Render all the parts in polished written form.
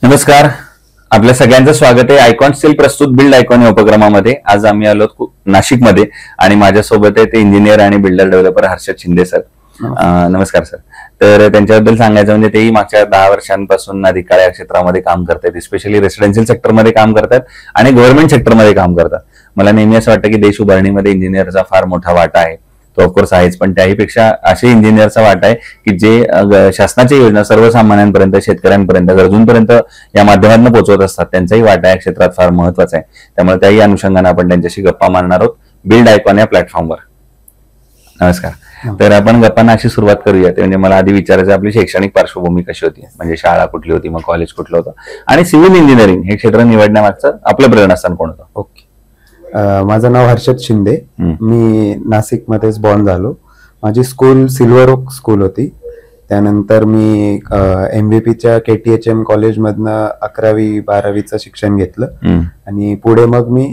नमस्कार, आपल्या सगळ्यांचं स्वागत आहे आयकॉन स्टील प्रस्तुत बिल्ड आयकॉन या उपक्रमामध्ये. आज आम्ही आलो नाशिकमध्ये आणि माझ्यासोबत आहे ते इंजिनियर आणि builder developer Harshad Shinde sir. नमस्कार सर. तर त्यांच्याबद्दल सांगायचं म्हणजे तेही मागच्या 10 वर्षांपासून अधिकार या क्षेत्रामध्ये काम करतात, स्पेशली रेसिडेन्शियल सेक्टरमध्ये काम करतात आणि गव्हर्नमेंट सेक्टरमध्ये काम करतात. मला नेहमी असं वाटतं की देश उभारणीमध्ये इंजिनियरचा फार मोठा वाटा आहे. तो ऑफकोर्स आहेच, पण त्याहीपेक्षा असे इंजिनियरचा वाटा आहे की जे शासनाच्या योजना सर्वसामान्यांपर्यंत, शेतकऱ्यांपर्यंत, गरजूंपर्यंत या माध्यमातून पोहोचवत असतात. त्यांचाही वाटा या क्षेत्रात फार महत्वाचा आहे. त्यामुळे त्याही अनुषंगाने आपण त्यांच्याशी गप्पा मारणार आहोत बिल्ड आयकॉन या प्लॅटफॉर्मवर. नमस्कार. तर आपण गप्पांना अशी सुरुवात करूया. ते म्हणजे मला आधी विचारायचं, आपली शैक्षणिक पार्श्वभूमी कशी होती, म्हणजे शाळा कुठली होती, मग कॉलेज कुठलं होतं, आणि सिव्हिल इंजिनिअरिंग हे क्षेत्र निवडण्यामागचं आपलं प्रेरणास्थान कोण होतं? ओके, माझं नाव हर्षद शिंदे. मी नाशिकमध्येच बॉर्न झालो. माझी स्कूल सिल्वर ओक स्कूल होती. त्यानंतर मी MVPच्या KTHM कॉलेजमधनं 11वी-12वीचं शिक्षण घेतलं आणि पुढे मग मी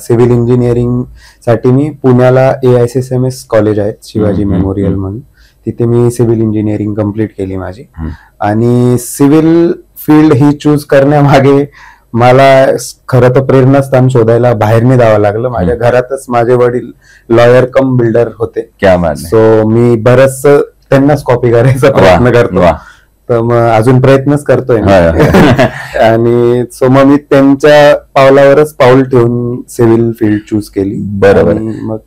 सिव्हिल इंजिनिअरिंग साठी मी पुण्याला AICSMS कॉलेज आहेत, शिवाजी मेमोरियल म्हणून, तिथे मी सिव्हिल इंजिनिअरिंग कम्प्लीट केली माझी. आणि सिव्हिल फील्ड ही चूज करण्यामागे मला खरं तर प्रेरणास्थान शोधायला बाहेर नाही जावं लागलं. माझ्या घरातच माझे वडील लॉयर कम बिल्डर होते. सो मी बरंच त्यांनाच कॉपी करायचा प्रयत्न करतो. तर मग अजून प्रयत्नच करतोय आणि सो मग मी त्यांच्या पावलावरच पाऊल ठेवून सिव्हिल फील्ड चूज केली. बरोबर. मग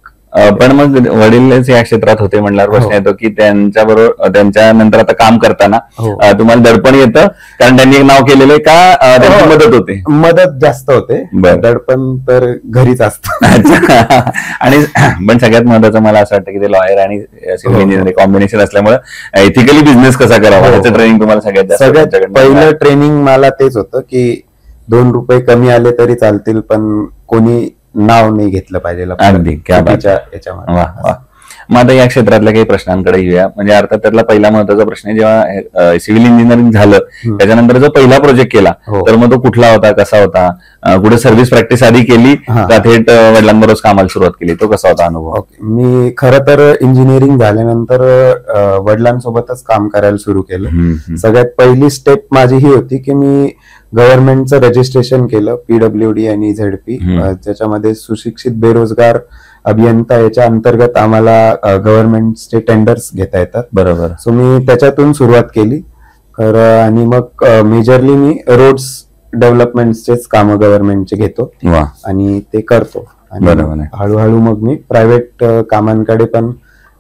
पण मग वडीलच या क्षेत्रात होते म्हणल्यावर प्रश्न येतो की त्यांच्याबरोबर त्यांच्यानंतर आता काम करताना तुम्हाला दडपण येतं, कारण त्यांनी एक नाव केलेलं आहे का त्यांची मदत होते? मदत जास्त होते, दडपण तर घरीच असतं. आणि पण सगळ्यात महत्वाचं मला असं वाटतं की ते लॉयर आणि सिव्हिल इंजिनिअरिंग कॉम्बिनेशन असल्यामुळे एथिकली बिझनेस कसा करावा याचं ट्रेनिंग तुम्हाला सगळ्यात पहिलं ट्रेनिंग मला तेच होतं की 2 रुपये कमी आले तरी चालतील, पण कोणी नाव नाही घेतलं पाहिजे. अगदी मग आता या क्षेत्रातल्या काही प्रश्नांकडे येऊया. म्हणजे अर्थात त्यातला पहिला महत्वाचा प्रश्न आहे, जेव्हा सिव्हिल इंजिनिअरिंग झालं त्याच्यानंतर जो पहिला प्रोजेक्ट केला तर मग तो कुठला होता, कसा होता? कुठे सर्व्हिस प्रॅक्टिस आधी केली का थेट वडिलांबरोबर कामाला सुरुवात केली? तो कसा होता अनुभव? मी खरं तर इंजिनिअरिंग झाल्यानंतर वडिलांसोबतच काम करायला सुरू केलं. सगळ्यात पहिली स्टेप माझी ही होती की मी गव्हर्नमेंटचं रजिस्ट्रेशन केलं, PWD आणि ZP, ज्याच्यामध्ये सुशिक्षित बेरोजगार अभियंता याच्या अंतर्गत आम्हाला गव्हर्नमेंटचे टेंडर्स घेता येतात. बरोबर. सो मी त्याच्यातून सुरुवात केली आणि मग मेजरली मी रोड्स डेव्हलपमेंटचेच कामं गव्हर्नमेंटचे घेतो आणि ते करतो. आणि हळूहळू मग मी प्रायव्हेट कामांकडे पण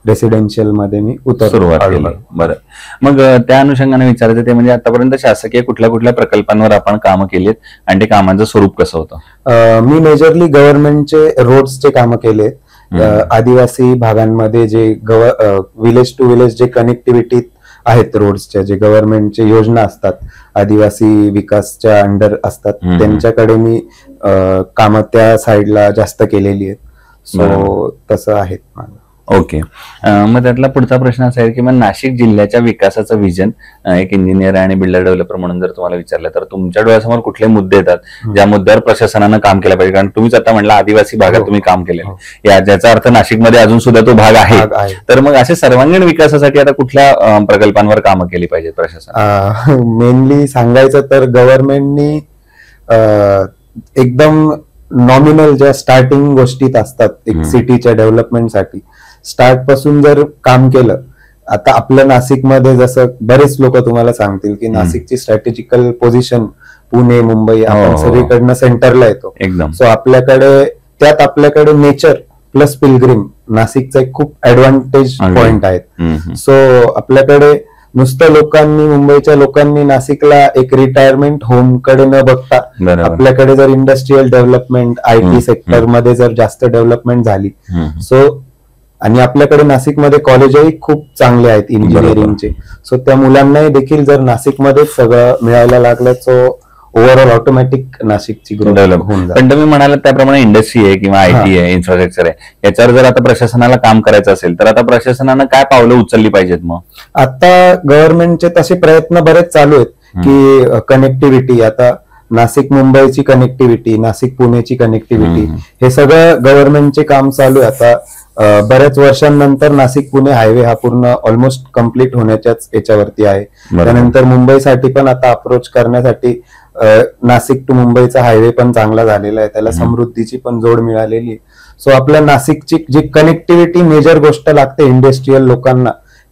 रेसिडेन्शियल मध्ये मी सुरुवात केली. बरं, मग त्या अनुषंगाने विचारायचं ते म्हणजे आतापर्यंत शासकीय कुठल्या कुठल्या प्रकल्पांवर आपण कामं केलीत आणि ते कामांचं स्वरूप कसं होतं? मी मेजरली गव्हर्नमेंटचे रोड्सचे कामं केलेत. आदिवासी भागांमध्ये जे विलेज टू विलेज जे कनेक्टिव्हिटी आहेत रोड्सच्या, जे गव्हर्नमेंटचे योजना असतात, आदिवासी विकासच्या अंडर असतात, त्यांच्याकडे मी कामं त्या साईडला जास्त केलेली आहेत. सो तसं आहेत माझं. ओके. मग त्यातला पुढचा प्रश्न असा आहे की मग नाशिक जिल्ह्याच्या विकासाचं विजन एक इंजिनियर आणि बिल्डर डेव्हलपर म्हणून जर तुम्हाला विचारलं तर तुमच्या डोळ्यासमोर कुठले मुद्दे येतात ज्या मुद्द्यावर प्रशासनानं काम केलं पाहिजे? कारण तुम्हीच आता म्हणला आदिवासी भागात तुम्ही काम केलेलं, ज्याचा अर्थ नाशिकमध्ये अजून सुद्धा तो भाग आहे. तर मग असे सर्वांगीण विकासासाठी आता कुठल्या प्रकल्पांवर कामं केली पाहिजेत प्रशासन? मेनली सांगायचं तर गव्हर्नमेंटनी एकदम नॉमिनल ज्या स्टार्टिंग गोष्टीत असतात एक सिटीच्या डेव्हलपमेंटसाठी, स्टार्ट पासून जर काम केलं. आता आपल्या नाशिकमध्ये जसं बरेच लोक तुम्हाला सांगतील की नाशिकची स्ट्रॅटेजिकल पोझिशन पुणे, मुंबई, आपण सगळीकडनं सेंटरला येतो एकदम. सो आपल्याकडे नेचर प्लस पिलग्रिम नाशिकचा एक खूप ऍडव्हान्टेज पॉइंट आहेत. सो आपल्याकडे नुसतं लोकांनी, मुंबईच्या लोकांनी नाशिकला एक रिटायरमेंट होम कडे न बघता आपल्याकडे जर इंडस्ट्रीयल डेव्हलपमेंट, IT सेक्टर मध्ये जर जास्त डेव्हलपमेंट झाली, सो आणि आपल्याकडे नाशिकमध्ये कॉलेजही खूप चांगले आहेत इंजिनिअरिंगचे, सो त्या मुलांनाही देखील जर नाशिकमध्ये सगळं मिळायला लागलं सो ओव्हरऑल ऑटोमॅटिक नाशिकची ग्रोथ डेव्हलप होऊन जाते. पण तुम्ही म्हणालात त्याप्रमाणे इंडस्ट्री आहे किंवा IT आहे, इन्फ्रास्ट्रक्चर आहे, याच्यावर जर आता प्रशासनाला काम करायचं असेल तर आता प्रशासनानं काय पावलं उचलली पाहिजेत? मग आता गव्हर्नमेंटचे तसे प्रयत्न बरेच चालू आहेत की कनेक्टिव्हिटी, आता नाशिक मुंबईची कनेक्टिव्हिटी, नाशिक पुणेची कनेक्टिव्हिटी, हे सगळं गव्हर्नमेंटचे काम चालू आहे. आता बऱ्याच वर्षांनंतर नाशिक पुणे हायवे हा पूर्ण ऑलमोस्ट कम्प्लीट होण्याच्याच याच्यावरती आहे. त्यानंतर मुंबईसाठी पण आता अप्रोच करण्यासाठी नाशिक टू मुंबईचा हायवे पण चांगला झालेला आहे, त्याला समृद्धीची पण जोड मिळालेली. सो आपल्या नाशिकची जी कनेक्टिव्हिटी मेजर गोष्ट लागते इंडस्ट्रीयल लोकांना,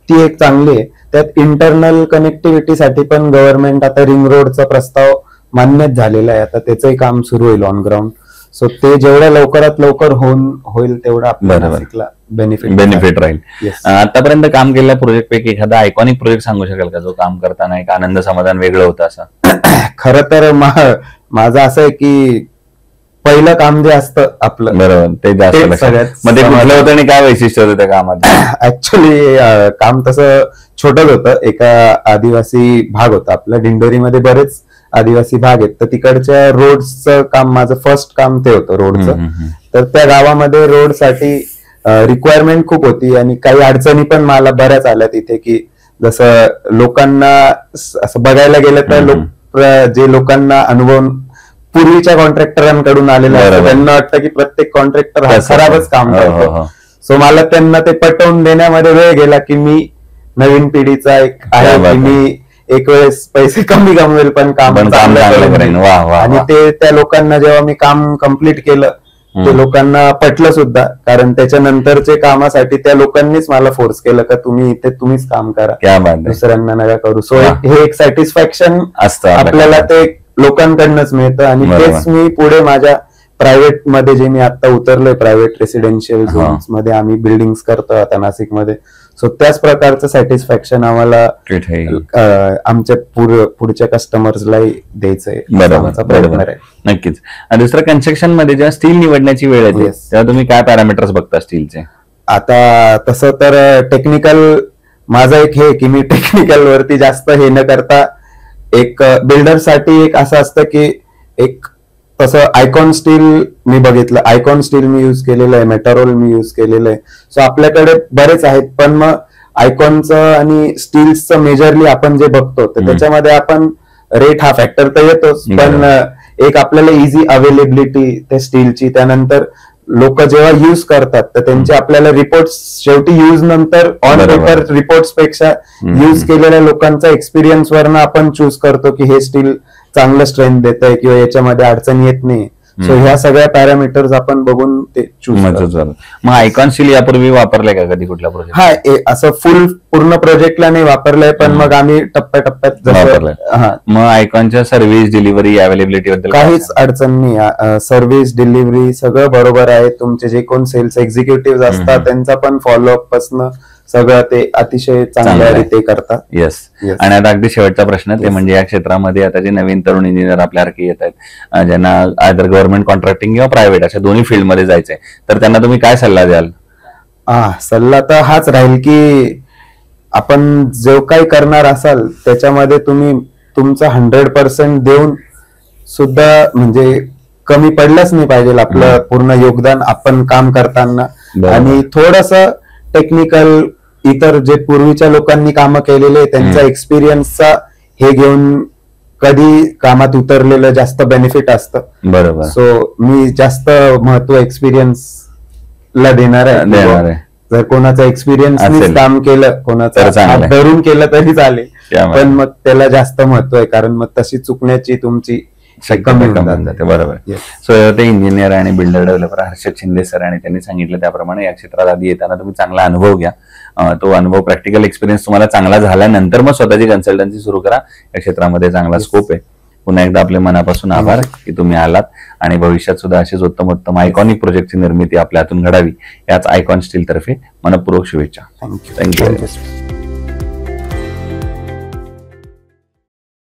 ती एक चांगली आहे. त्यात इंटरनल कनेक्टिव्हिटीसाठी पण गव्हर्नमेंट आता रिंग रोडचा प्रस्ताव मान्यच झालेला आहे, आता त्याचंही काम सुरू होईल ऑन ग्राउंड. सो ते जेवढ्या लवकरात लवकर होईल तेवढं आपल्या नाशिकला बेनिफिट राहील. आतापर्यंत काम केलेल्या प्रोजेक्ट पैकी एखादा आयकॉनिक प्रोजेक्ट सांगू शकाल का, जो काम करताना एक आनंद समाधान वेगळं होतं असं? खरं तर माझं असं आहे की पहिलं काम जे असतं आपलं, बरोबर, ते जास्त मध्ये कुठलं होतं आणि काय वैशिष्ट्य होतं त्या कामात? ऍक्च्युली काम तसं छोटंच होतं. एका आदिवासी भाग होता आपला, दिंडोरीमध्ये बरेच आदिवासी भाग आहेत, तर तिकडच्या रोडचं काम, माझं फर्स्ट काम ते होतं रोडचं. तर त्या गावामध्ये रोडसाठी रिक्वायरमेंट खूप होती आणि काही अडचणी पण मला बऱ्याच आल्या तिथे, की जसं लोकांना असं बघायला गेलं तर जे लोकांना अनुभव पूर्वीच्या कॉन्ट्रॅक्टरांकडून आलेला असतो, त्यांना वाटतं की प्रत्येक कॉन्ट्रॅक्टर हा खराबच काम करतो. सो मला त्यांना ते पटवून देण्यामध्ये वेळ गेला की मी नवीन पिढीचा एक आहे, की मी एक वेळेस पैसे कमी कमवेल पण काम चांगलं करेन. आणि ते त्या लोकांना जेव्हा मी काम कम्प्लीट केलं, ते लोकांना पटलं सुद्धा, कारण त्याच्यानंतरचे कामासाठी त्या लोकांनीच मला फोर्स केलं का तुम्ही इथे तुम्हीच काम करा, दुसऱ्यांना नका करू. सो हे एक सॅटिस्फॅक्शन असतं आपल्याला, ते लोकांकडनंच मिळतं. आणि तेच मी पुढे माझ्या प्रायव्हेट मध्ये, जे मी आता उतरलोय प्रायव्हेट रेसिडेन्शियल झोन्स मध्ये, आम्ही बिल्डिंग्स करतो आता नाशिकमध्ये. सो त्याच प्रकारचं सॅटिस्फॅक्शन आम्हाला आमच्या पुढच्या कस्टमर्सलाही द्यायचंय. नक्कीच. आणि दुसरं, कन्स्ट्रक्शन मध्ये जेव्हा स्टील निवडण्याची वेळ येते तेव्हा तुम्ही काय पॅरामीटर्स बघता स्टीलचे? आता तसं तर टेक्निकल माझं एक हे की मी टेक्निकल वरती जास्त हे न करता, एक बिल्डरसाठी एक असं असतं की एक तसं आयकॉन स्टील मी बघितलं, आयकॉन स्टील मी युज केलेलं आहे, मेटारोल मी युज केलेलं आहे. सो आपल्याकडे बरेच आहेत, पण मग आयकॉनचं आणि स्टील्सचं मेजरली आपण जे बघतो तर त्याच्यामध्ये आपण रेट हा फॅक्टर तर येतोच, पण एक आपल्याला इझी अवेलेबिलिटी त्या स्टीलची, त्यानंतर लोक जेव्हा युज करतात तर त्यांचे आपल्याला रिपोर्ट्स शेवटी युज नंतर ऑन पेपर रिपोर्ट्स पेक्षा युज केलेल्या लोकांचा एक्सपिरियन्स वरनं आपण चूज करतो की हे स्टील चांगलं स्ट्रेंथ देत आहे किंवा याच्यामध्ये अडचण येत नाही. सो ह्या सगळ्या पॅरामीटर्स आपण बघून ते चूज करतो. मग आयकॉन स्टील यापूर्वी वापरलंय का कधी कुठल्या प्रोजेक्ट? हा, असं पूर्ण प्रोजेक्टला नाही वापरलंय, पण मग आम्ही टप्प्याटप्प्यात वापरलंय. मग आयकॉनच्या सर्व्हिस, डिलिव्हरी, अवेलेबिलिटी बद्दल काहीच अडचण नाही. सर्व्हिस, डिलिव्हरी सगळं बरोबर आहे. तुमचे जे कोण सेल्स एक्झिक्युटिव्ह असतात त्यांचा पण फॉलोअप पासून सगळं ते अतिशय चांगल्या रीते करतात. येस. आणि आता अगदी शेवटचा प्रश्न, ते म्हणजे या क्षेत्रामध्ये आता जे नवीन तरुण इंजिनियर आपल्यासारखे येत आहेत, ज्यांना आयदर गव्हर्नमेंट कॉन्ट्रॅक्टिंग किंवा प्रायव्हेट अशा दोन्ही फील्डमध्ये जायचंय, तर त्यांना तुम्ही काय सल्ला द्याल? सल्ला तर हाच राहील की आपण जो काही करणार असाल त्याच्यामध्ये तुम्ही तुमचं 100% देऊन सुद्धा म्हणजे कमी पडलंच नाही पाहिजे आपलं पूर्ण योगदान आपण काम करताना. आणि थोडस टेक्निकल इतर जे पूर्वीच्या लोकांनी कामं केलेले त्यांचा एक्सपिरियन्सचा हे घेऊन कधी कामात उतरलेलं जास्त बेनिफिट असतं. बरोबर. सो मी जास्त महत्व एक्सपिरियन्स ला देणार आहे. जर कोणाचा एक्सपिरियन्स काम केलं, कोणाचा हात धरून केलं तरी चालेल, पण मग त्याला जास्त महत्व आहे, कारण मग तशी चुकण्याची तुमची कमी जाते. बरोबर. सो ते इंजिनियर आणि builder developer Harshad Shinde sir, आणि त्यांनी सांगितलं त्याप्रमाणे या क्षेत्रात आधी येताना तुम्ही चांगला अनुभव घ्या. तो अनुभव, प्रॅक्टिकल एक्सपिरियन्स तुम्हाला चांगला झाल्यानंतर मग स्वतःची कन्सल्टन्सी सुरू करा. या क्षेत्रामध्ये चांगला स्कोप आहे. पुन्हा एकदा आपले मनापासून आभार की तुम्ही आलात, आणि भविष्यात सुद्धा असेच उत्तम आयकॉनिक प्रोजेक्टची निर्मिती आपल्या हातून घडावी याच आयकॉन स्टील तर्फे मनपूर्वक शुभेच्छा. थँक्यू.